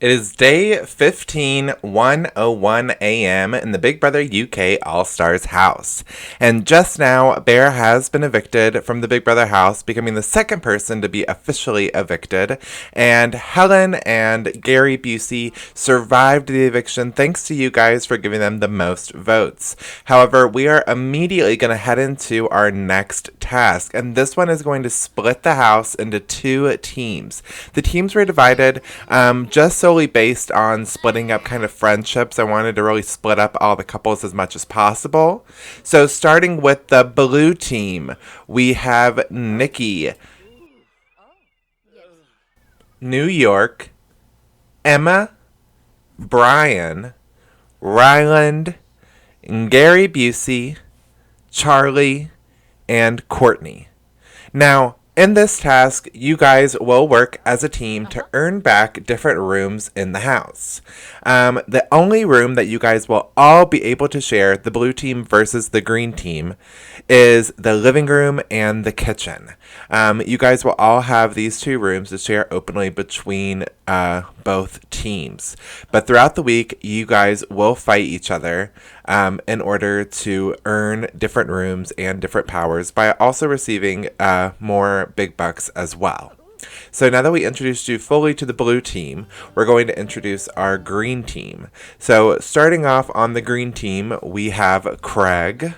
It is day 15:101 a.m. in the Big Brother UK All-Stars house. And just now, Bear has been evicted from the Big Brother house, becoming the second person to be officially evicted. And Hellen and Gary Busey survived the eviction thanks to you guys for giving them the most votes. However, we are immediately going to head into our next task. And this one is going to split the house into two teams. The teams were divided just solely based on splitting up kind of friendships. I wanted to really split up all the couples as much as possible. So starting with the blue team, we have Nikki, New York, Emma, Brian, Rylan, Gary Busey, Charley, and Courtney. Now, in this task, you guys will work as a team to earn back different rooms in the house. The only room that you guys will all be able to share, the blue team versus the green team, is the living room and the kitchen. You guys will all have these two rooms to share openly between both teams. But throughout the week, you guys will fight each other in order to earn different rooms and different powers by also receiving more big bucks as well. So now that we introduced you fully to the blue team, we're going to introduce our green team. So starting off on the green team, we have Craig.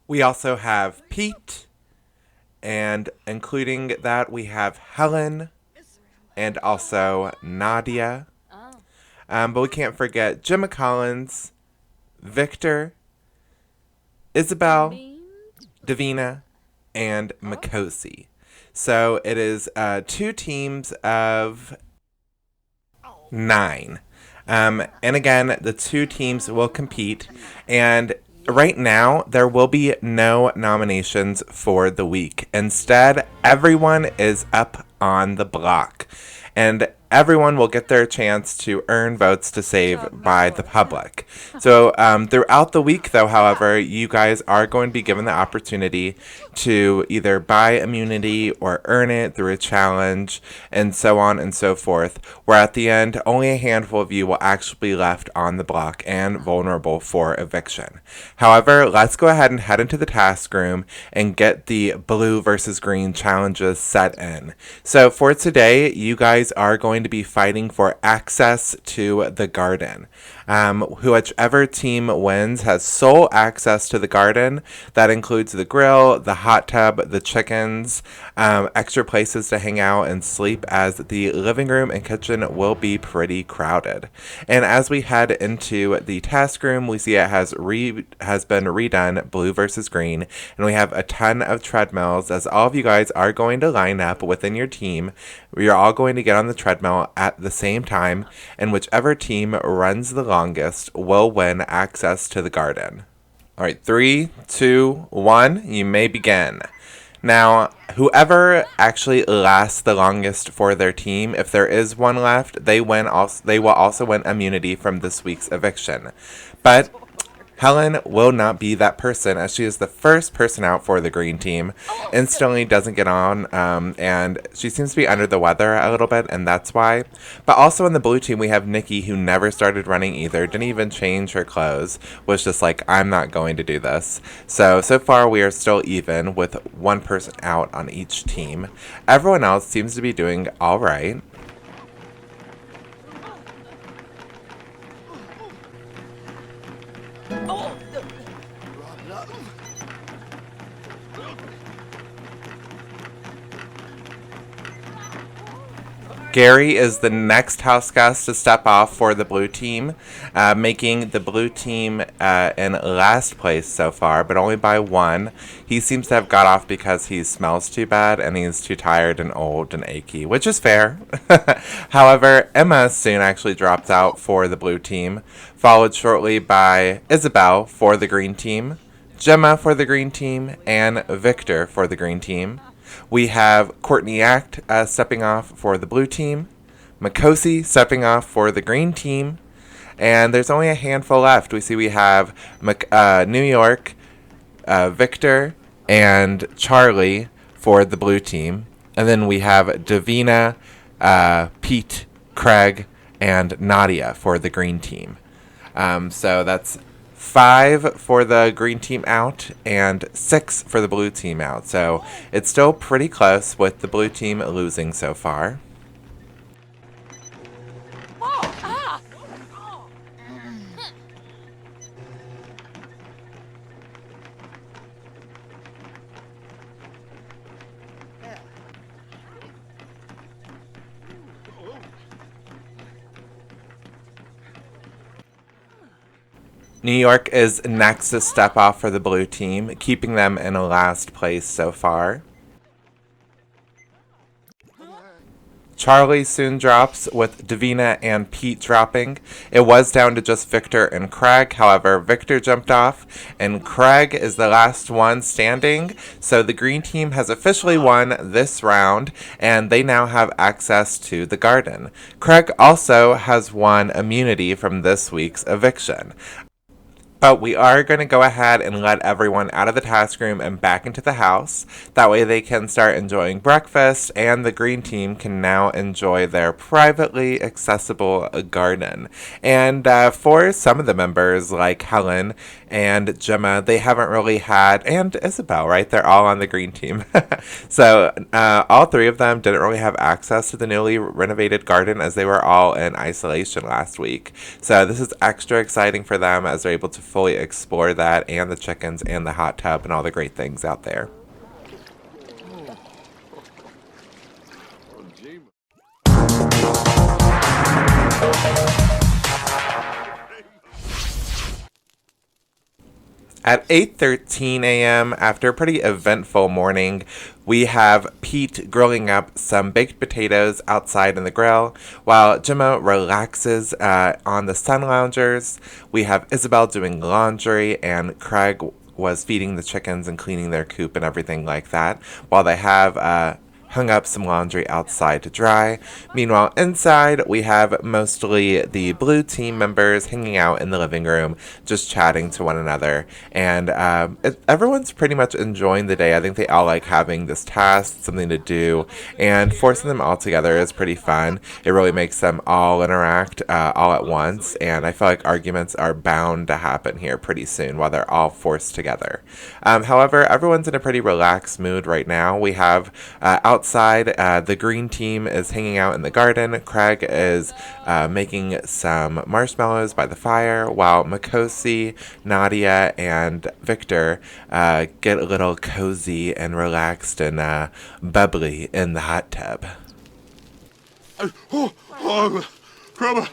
We also have Pete. And including that, we have Hellen and also Nadia. But we can't forget Gemma Collins, Victor, Isabelle, Davina, and Makosi. So it is two teams of 9. And again, the two teams will compete. And right now, there will be no nominations for the week. Instead, everyone is up on the block. And everyone will get their chance to earn votes to save by the public. So throughout the week, though, however, you guys are going to be given the opportunity to either buy immunity or earn it through a challenge and so on and so forth, where at the end, only a handful of you will actually be left on the block and vulnerable for eviction. However, let's go ahead and head into the task room and get the blue versus green challenges set in. So for today, you guys are going to be fighting for access to the garden. Whichever team wins has sole access to the garden. That includes the grill, the hot tub, the chickens, extra places to hang out and sleep, as the living room and kitchen will be pretty crowded. And as we head into the task room, we see it has been redone, blue versus green, and we have a ton of treadmills, as all of you guys are going to line up within your team. You're all going to get on the treadmill at the same time, and whichever team runs the longest will win access to the garden. All right, 3, 2, 1, you may begin. Now, whoever actually lasts the longest for their team, if there is one left, they will also win immunity from this week's eviction. But Hellen will not be that person, as she is the first person out for the green team. Instantly doesn't get on, and she seems to be under the weather a little bit, and that's why. But also in the blue team, we have Nikki, who never started running either, didn't even change her clothes, was just like, I'm not going to do this. So far we are still even, with one person out on each team. Everyone else seems to be doing all right. Gary is the next house guest to step off for the blue team, making the blue team in last place so far, but only by 1. He seems to have got off because he smells too bad and he's too tired and old and achy, which is fair. However, Emma soon actually drops out for the blue team, followed shortly by Isabelle for the green team, Gemma for the green team, and Victor for the green team. We have Courtney stepping off for the blue team, Makosi stepping off for the green team, and there's only a handful left. We have New York, Victor, and Charley for the blue team. And then we have Davina, Pete, Craig, and Nadia for the green team. So that's 5 for the green team out and 6 for the blue team out. So it's still pretty close with the blue team losing so far. New York is next to step off for the blue team, keeping them in a last place so far. Charley soon drops, with Davina and Pete dropping. It was down to just Victor and Craig. However, Victor jumped off, and Craig is the last one standing. So the green team has officially won this round, and they now have access to the garden. Craig also has won immunity from this week's eviction. But we are going to go ahead and let everyone out of the task room and back into the house. That way they can start enjoying breakfast, and the green team can now enjoy their privately accessible garden. And for some of the members, like Hellen and Gemma, they haven't really had, and Isabelle, right? They're all on the green team. So all 3 of them didn't really have access to the newly renovated garden, as they were all in isolation last week. So this is extra exciting for them, as they're able to fully explore that, and the chickens and the hot tub and all the great things out there. At 8:13 a.m., after a pretty eventful morning, we have Pete grilling up some baked potatoes outside in the grill, while Gemma relaxes on the sun loungers. We have Isabelle doing laundry, and Craig was feeding the chickens and cleaning their coop and everything like that, while they have hung up some laundry outside to dry. Meanwhile, inside, we have mostly the blue team members hanging out in the living room, just chatting to one another. And everyone's pretty much enjoying the day. I think they all like having this task, something to do, and forcing them all together is pretty fun. It really makes them all interact all at once, and I feel like arguments are bound to happen here pretty soon while they're all forced together. However, everyone's in a pretty relaxed mood right now. We have outside, the green team is hanging out in the garden. Craig is making some marshmallows by the fire, while Makosi, Nadia, and Victor get a little cozy and relaxed and bubbly in the hot tub. Grandma!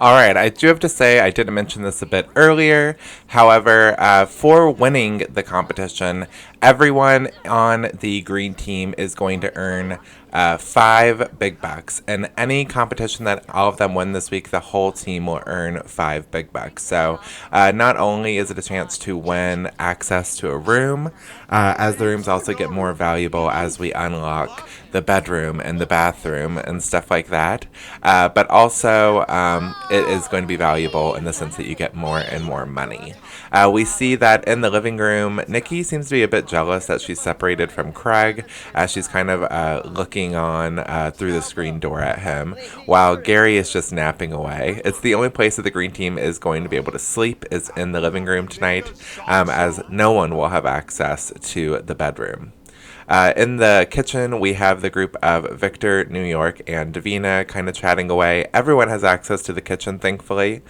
Alright, I do have to say I didn't mention this a bit earlier. However, for winning the competition, everyone on the green team is going to earn 5 BigBucks. In any competition that all of them win this week, the whole team will earn 5 BigBucks. So not only is it a chance to win access to a room, as the rooms also get more valuable as we unlock the bedroom and the bathroom and stuff like that, but also it is going to be valuable in the sense that you get more and more money. We see that in the living room, Nikki seems to be a bit jealous that she's separated from Craig, as she's kind of looking on through the screen door at him, while Gary is just napping away. It's the only place that the green team is going to be able to sleep is in the living room tonight, as no one will have access to the bedroom. In the kitchen, we have the group of Victor, New York, and Davina kind of chatting away. Everyone has access to the kitchen, thankfully,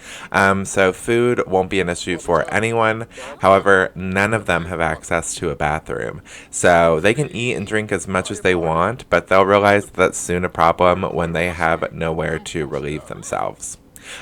so food won't be an issue for anyone. However, none of them have access to a bathroom, so they can eat and drink as much as they want, but they'll realize that's soon a problem when they have nowhere to relieve themselves.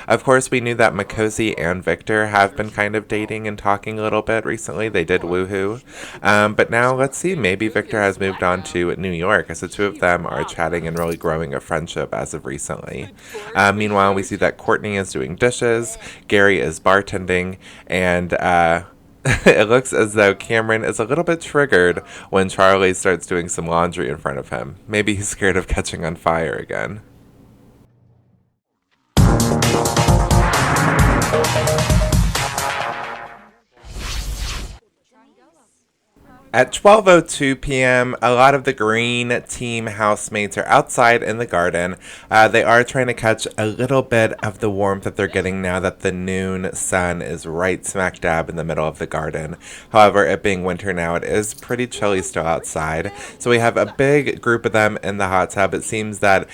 Of course, we knew that Makosi and Victor have been kind of dating and talking a little bit recently. They did woohoo. But now, let's see, maybe Victor has moved on to New York, as the two of them are chatting and really growing a friendship as of recently. Meanwhile, we see that Courtney is doing dishes, Gary is bartending, and it looks as though Cameron is a little bit triggered when Charley starts doing some laundry in front of him. Maybe he's scared of catching on fire again. At 12:02 p.m., a lot of the green team housemates are outside in the garden. They are trying to catch a little bit of the warmth that they're getting now that the noon sun is right smack dab in the middle of the garden. However, it being winter now, it is pretty chilly still outside. So we have a big group of them in the hot tub. It seems that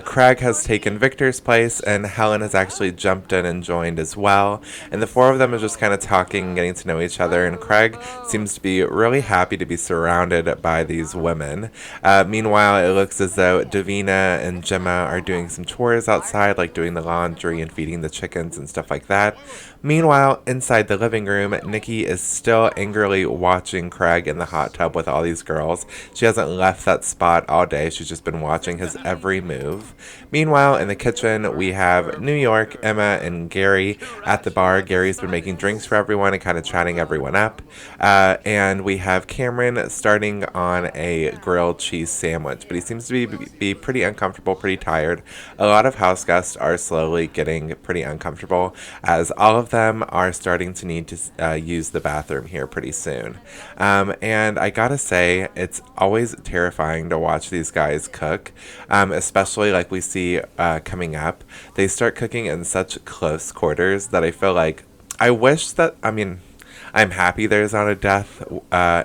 Craig has taken Victor's place and Hellen has actually jumped in and joined as well. And the four of them are just kind of talking and getting to know each other. And Craig seems to be really happy to be surrounded by these women. Meanwhile, it looks as though Davina and Gemma are doing some chores outside, like doing the laundry and feeding the chickens and stuff like that. Meanwhile, inside the living room, Nikki is still angrily watching Craig in the hot tub with all these girls. She hasn't left that spot all day. She's just been watching his every move. Meanwhile, in the kitchen, we have New York, Emma, and Gary at the bar. Gary's been making drinks for everyone and kind of chatting everyone up. And we have Cameron starting on a grilled cheese sandwich, but he seems to be pretty uncomfortable, pretty tired. A lot of house guests are slowly getting pretty uncomfortable as all of them are starting to need to use the bathroom here pretty soon. And I gotta say, it's always terrifying to watch these guys cook, especially like we see coming up. They start cooking in such close quarters that I feel like I wish that, I'm happy there's not a death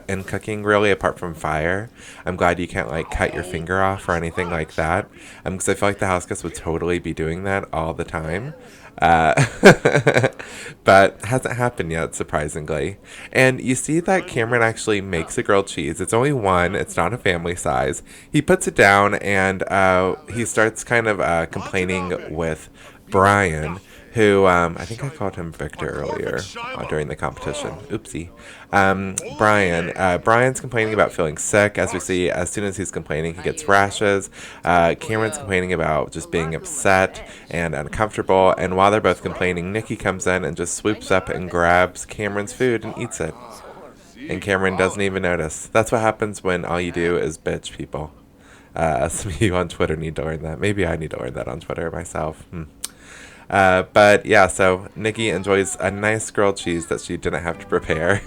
in cooking, really, apart from fire. I'm glad you can't, like, cut your finger off or anything like that. Because I feel like the house guests would totally be doing that all the time. But hasn't happened yet, surprisingly. And you see that Cameron actually makes a grilled cheese. It's only one. It's not a family size. He puts it down, and he starts kind of complaining with Brian, who, I think I called him Victor earlier during the competition. Oopsie. Brian's complaining about feeling sick. As we see, as soon as he's complaining, he gets rashes. Cameron's complaining about just being upset and uncomfortable. And while they're both complaining, Nikki comes in and just swoops up and grabs Cameron's food and eats it. And Cameron doesn't even notice. That's what happens when all you do is bitch, people. Some of you on Twitter need to learn that. Maybe I need to learn that on Twitter myself. But yeah, so Nikki enjoys a nice grilled cheese that she didn't have to prepare,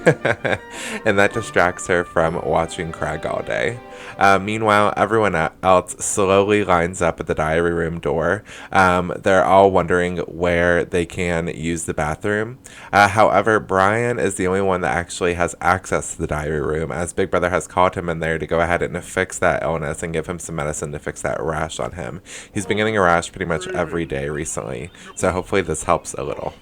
and that distracts her from watching Craig all day. Meanwhile, everyone else slowly lines up at the diary room door. They're all wondering where they can use the bathroom. However, Brian is the only one that actually has access to the diary room, as Big Brother has called him in there to go ahead and fix that illness and give him some medicine to fix that rash on him. He's been getting a rash pretty much every day recently, so hopefully this helps a little.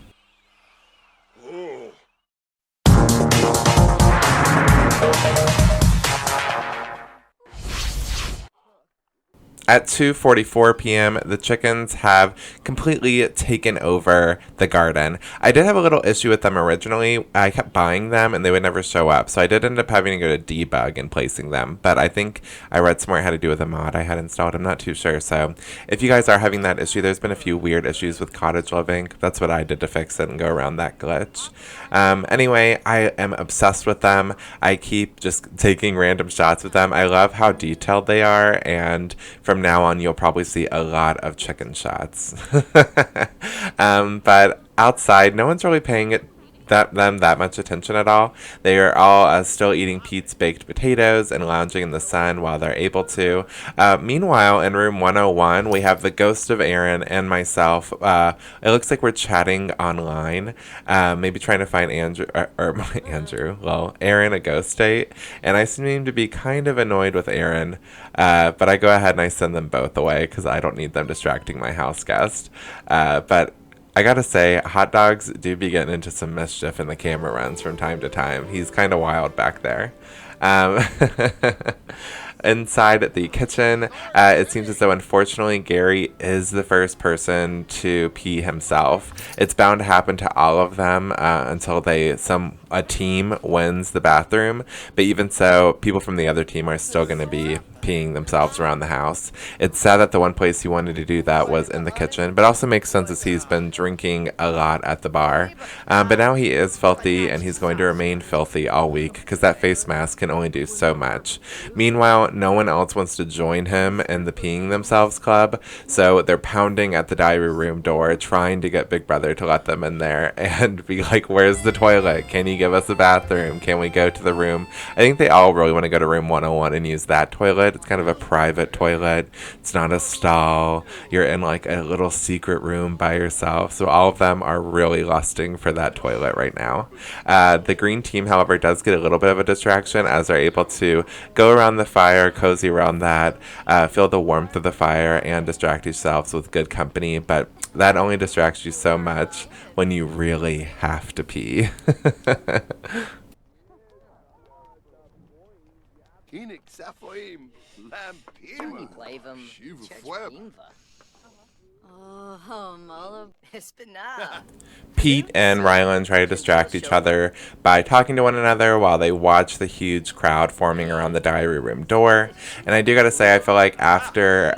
At 2:44 p.m., the chickens have completely taken over the garden. I did have a little issue with them originally. I kept buying them and they would never show up. So I did end up having to go to debug and placing them. But I think I read somewhere it had to do with a mod I had installed. I'm not too sure. So if you guys are having that issue, there's been a few weird issues with cottage living. That's what I did to fix it and go around that glitch. Anyway, I am obsessed with them. I keep just taking random shots with them. I love how detailed they are, and from now on you'll probably see a lot of chicken shots. But outside, no one's really paying them that much attention at all. They are all still eating Pete's baked potatoes and lounging in the sun while they're able to. Meanwhile, in room 101, we have the ghost of Aaron and myself. It looks like we're chatting online, maybe trying to find Aaron a ghost date. And I seem to be kind of annoyed with Aaron, but I go ahead and I send them both away because I don't need them distracting my house guest. But I gotta say, Hot Dogs do be getting into some mischief in the camera runs from time to time. He's kind of wild back there. Inside the kitchen, it seems as though, unfortunately, Gary is the first person to pee himself. It's bound to happen to all of them until a team wins the bathroom. But even so, people from the other team are still going to be peeing themselves around the house. It's sad that the one place he wanted to do that was in the kitchen, but also makes sense as he's been drinking a lot at the bar. But now he is filthy, and he's going to remain filthy all week because that face mask can only do so much. Meanwhile, no one else wants to join him in the peeing themselves club, so they're pounding at the diary room door, trying to get Big Brother to let them in there and be like, where's the toilet? Can you give us a bathroom? Can we go to the room? I think they all really want to go to room 101 and use that toilet. It's kind of a private toilet. It's not a stall. You're in like a little secret room by yourself. So all of them are really lusting for that toilet right now. The green team, however, does get a little bit of a distraction as they're able to go around the fire, cozy around that, feel the warmth of the fire, and distract yourselves with good company. But that only distracts you so much when you really have to pee. Pete and Rylan try to distract each other by talking to one another while they watch the huge crowd forming around the diary room door. And I do gotta say, I feel like after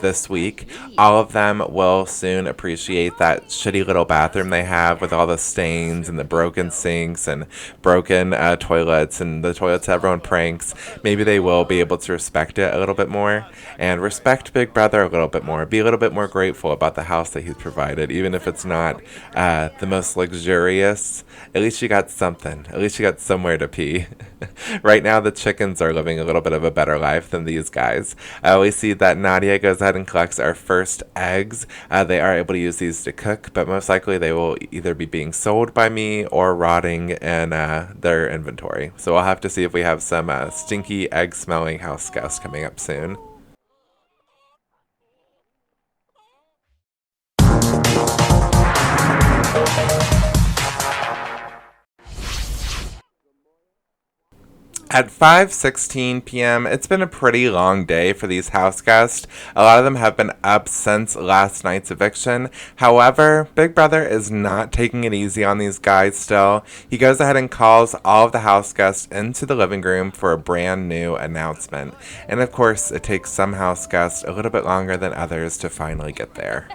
this week, all of them will soon appreciate that shitty little bathroom they have with all the stains and the broken sinks and broken toilets and the toilets everyone pranks. Maybe they will be able to respect it a little bit more and respect Big Brother a little bit more. Be a little bit more grateful about the house that he's provided, even if it's not the most luxurious. At least you got something. At least you got somewhere to pee. Right now, the chickens are living a little bit of a better life than these guys. We see that Nadia goes ahead and collects our first eggs. They are able to use these to cook, but most likely they will either be being sold by me or rotting in their inventory. So we'll have to see if we have some stinky egg-smelling house guests coming up soon. At 5:16 p.m., it's been a pretty long day for these house guests. A lot of them have been up since last night's eviction. However, Big Brother is not taking it easy on these guys still. He goes ahead and calls all of the house guests into the living room for a brand new announcement. And of course, it takes some house guests a little bit longer than others to finally get there.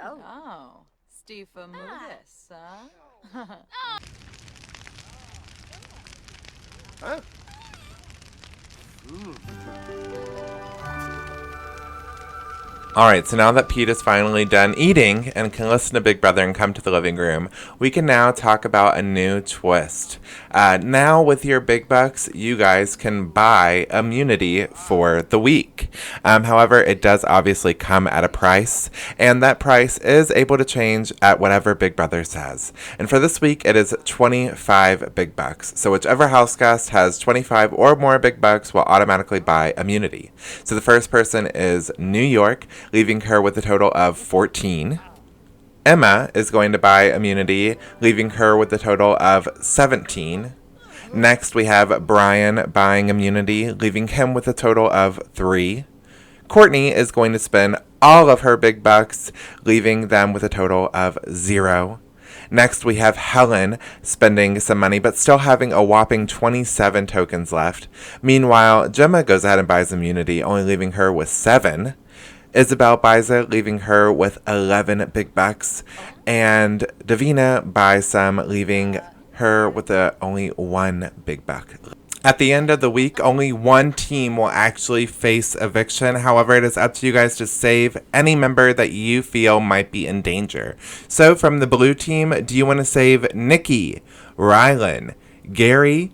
Oh, Steve Amulis, huh? Huh? Alright, so now that Pete is finally done eating and can listen to Big Brother and come to the living room, we can now talk about a new twist. Now with your big bucks, you guys can buy immunity for the week. However, it does obviously come at a price, and that price is able to change at whatever Big Brother says. And for this week, it is 25 big bucks. So whichever house guest has 25 or more big bucks will automatically buy immunity. So the first person is New York, leaving her with a total of 14. Emma is going to buy immunity, leaving her with a total of 17. Next, we have Brian buying immunity, leaving him with a total of 3. Courtney is going to spend all of her big bucks, leaving them with a total of 0. Next, we have Hellen spending some money, but still having a whopping 27 tokens left. Meanwhile, Gemma goes ahead and buys immunity, only leaving her with 7. Isabelle buys it, leaving her with 11 big bucks. And Davina buys some, leaving her with only 1 big buck. At the end of the week, only one team will actually face eviction. However, it is up to you guys to save any member that you feel might be in danger. So from the blue team, do you want to save Nikki, Rylan, Gary,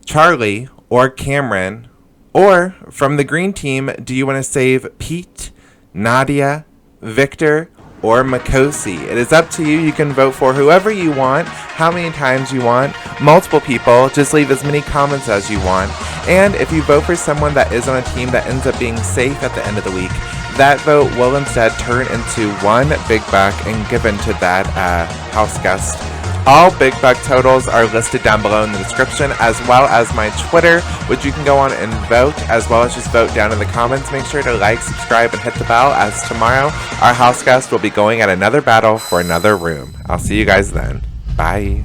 Charley, or Cameron? Or from the green team, do you want to save Pete, Nadia, Victor, or Makosi? It is up to you. You can vote for whoever you want, how many times you want, multiple people. Just leave as many comments as you want. And if you vote for someone that is on a team that ends up being safe at the end of the week, that vote will instead turn into 1 big buck and given to that house guest. All Big Buck totals are listed down below in the description, as well as my Twitter, which you can go on and vote, as well as just vote down in the comments. Make sure to like, subscribe, and hit the bell, as tomorrow our house guest will be going at another battle for another room. I'll see you guys then. Bye.